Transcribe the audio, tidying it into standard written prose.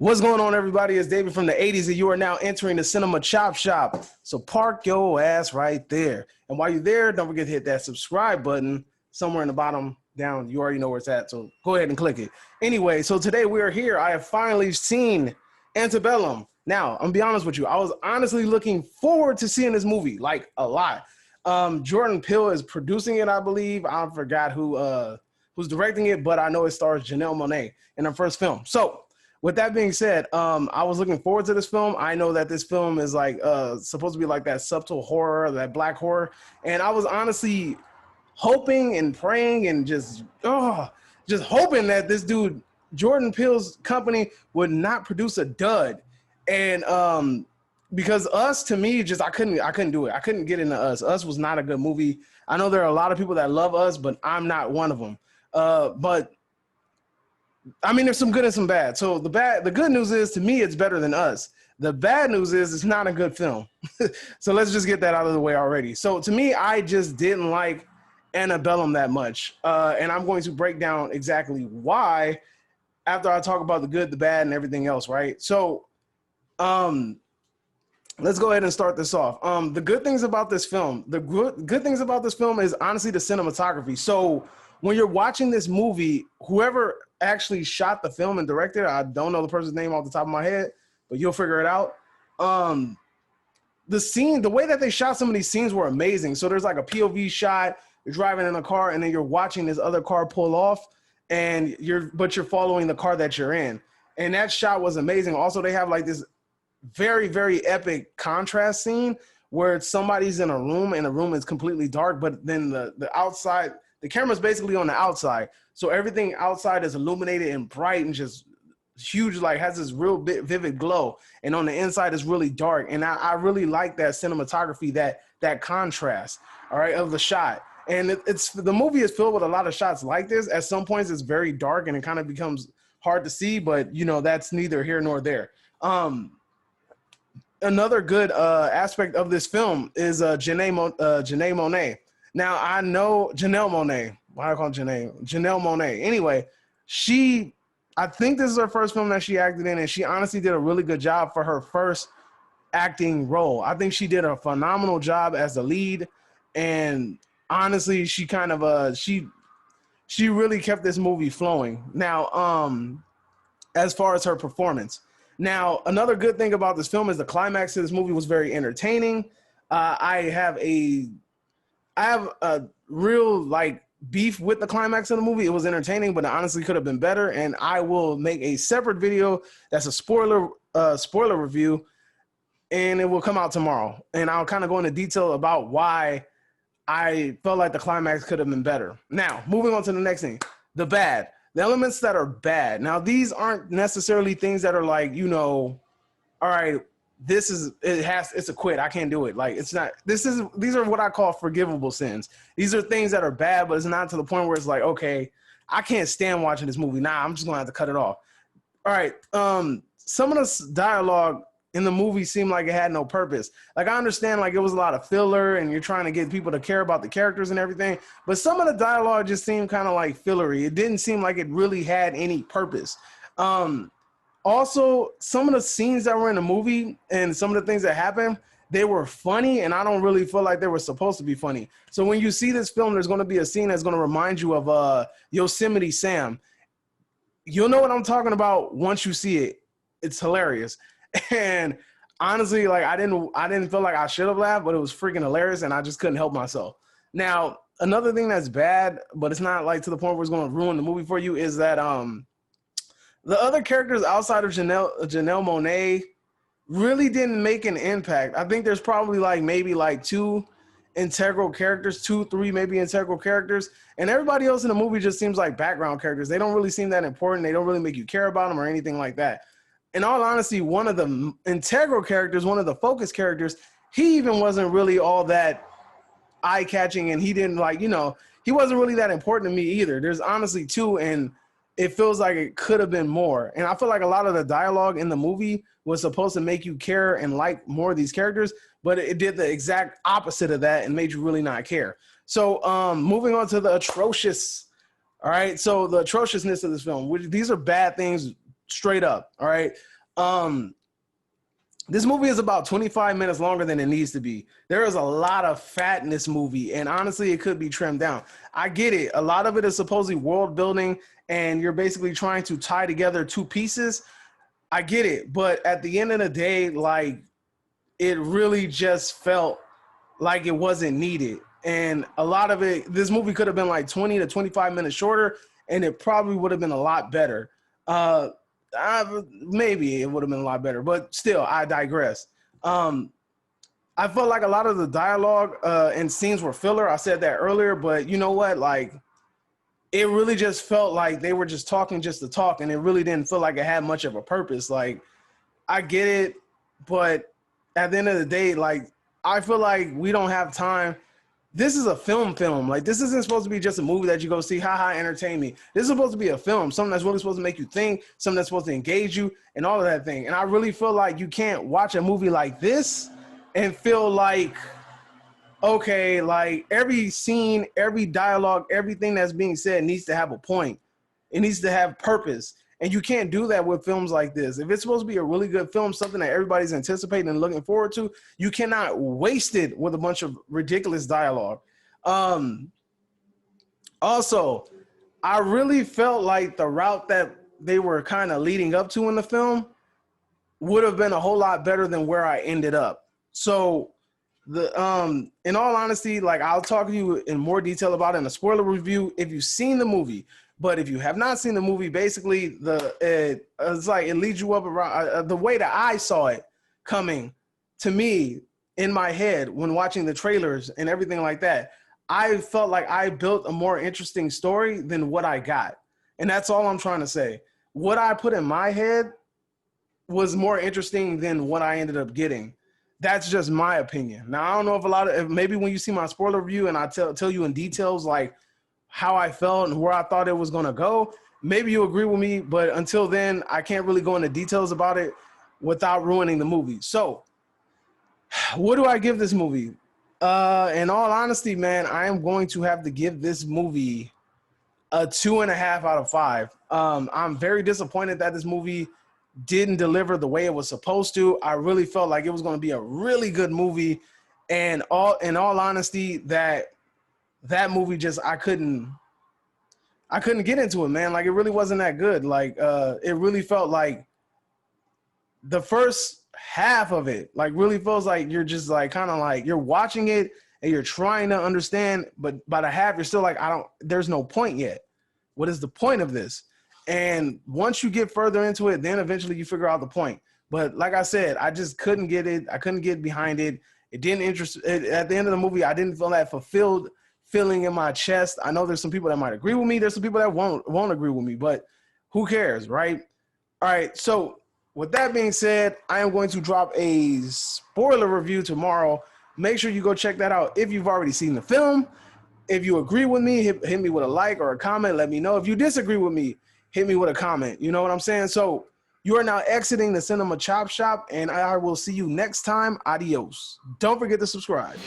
What's going on, everybody? It's David from the 80s, and you are now entering the Cinema Chop Shop. So park your ass right there. And while you're there, don't forget to hit that subscribe button somewhere in the bottom down. You already know where it's at, so go ahead and click it. Anyway, so today we are here. I have finally seen Antebellum. Now, I'm going to be honest with you. I was honestly looking forward to seeing this movie, like a lot. Jordan Peele is producing it, I believe. I forgot who's directing it, but I know it stars Janelle Monáe in her first film. So, with that being said, I was looking forward to this film. I know that this film is like supposed to be like that subtle horror, that black horror. And I was honestly hoping and praying and just hoping that this dude, Jordan Peele's company, would not produce a dud. And because Us, to me, just I couldn't do it. I couldn't get into Us. Us was not a good movie. I know there are a lot of people that love Us, but I'm not one of them. But I mean, there's some good and some bad. So the good news is, to me, it's better than Us. The bad news is it's not a good film. So let's just get that out of the way already. So to me, I just didn't like Antebellum that much. And I'm going to break down exactly why after I talk about the good, the bad, and everything else, right? So let's go ahead and start this off. The good things about this film, is honestly the cinematography. So when you're watching this movie, whoever actually shot the film and directed it, I don't know the person's name off the top of my head, but you'll figure it out. The way that they shot some of these scenes were amazing. So there's like a POV shot, you're driving in a car, and then you're watching this other car pull off, and you're following the car that you're in. And that shot was amazing. Also, they have like this very, very epic contrast scene where somebody's in a room and the room is completely dark, but then the outside, the camera's basically on the outside. So everything outside is illuminated and bright and just huge, like has this real vivid glow. And on the inside is really dark. And I really like that cinematography, that contrast, all right, of the shot. And the movie is filled with a lot of shots like this. At some points it's very dark and it kind of becomes hard to see, but you know, that's neither here nor there. Another good aspect of this film is Janelle Monáe. Now, I know Janelle Monáe. Why do I call her Janelle? Janelle Monáe. Anyway, I think this is her first film that she acted in, and she honestly did a really good job for her first acting role. I think she did a phenomenal job as the lead, and honestly, she kind of she really kept this movie flowing. Now, as far as her performance. Now, another good thing about this film is the climax of this movie was very entertaining. I have a real like beef with the climax of the movie. It was entertaining, but it honestly could have been better. And I will make a separate video that's a spoiler review, and it will come out tomorrow. And I'll kind of go into detail about why I felt like the climax could have been better. Now, moving on to the next thing, the bad. The elements that are bad. Now, these aren't necessarily things that are like, you know, all right, it's a quit. I can't do it. Like, it's not, these are what I call forgivable sins. These are things that are bad, but it's not to the point where it's like, okay, I can't stand watching this movie. Nah, I'm just going to have to cut it off. All right. Some of the dialogue in the movie seemed like it had no purpose. Like, I understand, like, it was a lot of filler and you're trying to get people to care about the characters and everything, but some of the dialogue just seemed kind of like fillery. It didn't seem like it really had any purpose. Also, some of the scenes that were in the movie and some of the things that happened, they were funny, and I don't really feel like they were supposed to be funny. So when you see this film, there's going to be a scene that's going to remind you of Yosemite Sam. You'll know what I'm talking about once you see it. It's hilarious. And honestly, like I didn't feel like I should have laughed, but it was freaking hilarious, and I just couldn't help myself. Now, another thing that's bad, but it's not like to the point where it's going to ruin the movie for you, is that the other characters outside of Janelle Monáe really didn't make an impact. I think there's probably like maybe like two, three maybe integral characters, and everybody else in the movie just seems like background characters. They don't really seem that important. They don't really make you care about them or anything like that. In all honesty, one of the integral characters, one of the focus characters, he even wasn't really all that eye-catching, and he didn't like, you know, he wasn't really that important to me either. There's honestly two, and it feels like it could have been more. And I feel like a lot of the dialogue in the movie was supposed to make you care and like more of these characters, but it did the exact opposite of that and made you really not care. So moving on to the atrocious, all right, so the atrociousness of this film, these are bad things straight up. All right. This movie is about 25 minutes longer than it needs to be. There is a lot of fat in this movie, and honestly, it could be trimmed down. I get it. A lot of it is supposedly world building, and you're basically trying to tie together two pieces. I get it. But at the end of the day, like, it really just felt like it wasn't needed. And a lot of it, this movie could have been like 20 to 25 minutes shorter, and it probably would have been a lot better. Maybe it would have been a lot better, but still, I digress. I felt like a lot of the dialogue and scenes were filler. I said that earlier, but you know what? Like, it really just felt like they were just talking just to talk, and it really didn't feel like it had much of a purpose. Like, I get it, but at the end of the day, like, I feel like we don't have time. This is a film. Like, this isn't supposed to be just a movie that you go see, haha, entertain me. This is supposed to be a film, something that's really supposed to make you think, something that's supposed to engage you, and all of that thing. And I really feel like you can't watch a movie like this and feel like, okay, like every scene, every dialogue, everything that's being said needs to have a point. It needs to have purpose. And you can't do that with films like this. If it's supposed to be a really good film, something that everybody's anticipating and looking forward to, you cannot waste it with a bunch of ridiculous dialogue. Also, I really felt like the route that they were kind of leading up to in the film would have been a whole lot better than where I ended up. So in all honesty, like, I'll talk to you in more detail about it in a spoiler review if you've seen the movie. But if you have not seen the movie, basically it's like it leads you up around the way that I saw it coming to me in my head when watching the trailers and everything like that. I felt like I built a more interesting story than what I got. And that's all I'm trying to say. What I put in my head was more interesting than what I ended up getting. That's just my opinion. Now, I don't know if maybe when you see my spoiler review and I tell you in details, like, how I felt and where I thought it was going to go, maybe you agree with me, but until then, I can't really go into details about it without ruining the movie. So, what do I give this movie? In all honesty, man, I am going to have to give this movie a 2.5 out of 5. I'm very disappointed that this movie didn't deliver the way it was supposed to. I really felt like it was going to be a really good movie, and in all honesty, that movie just I couldn't get into it, man. Like, it really wasn't that good. Like, it really felt like the first half of it, like, really feels like you're just like kind of like you're watching it and you're trying to understand, but by the half you're still like, there's no point yet. What is the point of this? And once you get further into it, then eventually you figure out the point. But like I said, I just couldn't get it. I couldn't get behind it. It didn't interest. At the end of the movie, I didn't feel that fulfilled feeling in my chest. I know there's some people that might agree with me. There's some people that won't agree with me, but who cares, right? All right. So with that being said, I am going to drop a spoiler review tomorrow. Make sure you go check that out if you've already seen the film. If you agree with me, hit me with a like or a comment. Let me know. If you disagree with me, hit me with a comment. You know what I'm saying? So you are now exiting the Cinema Chop Shop, and I will see you next time. Adios. Don't forget to subscribe.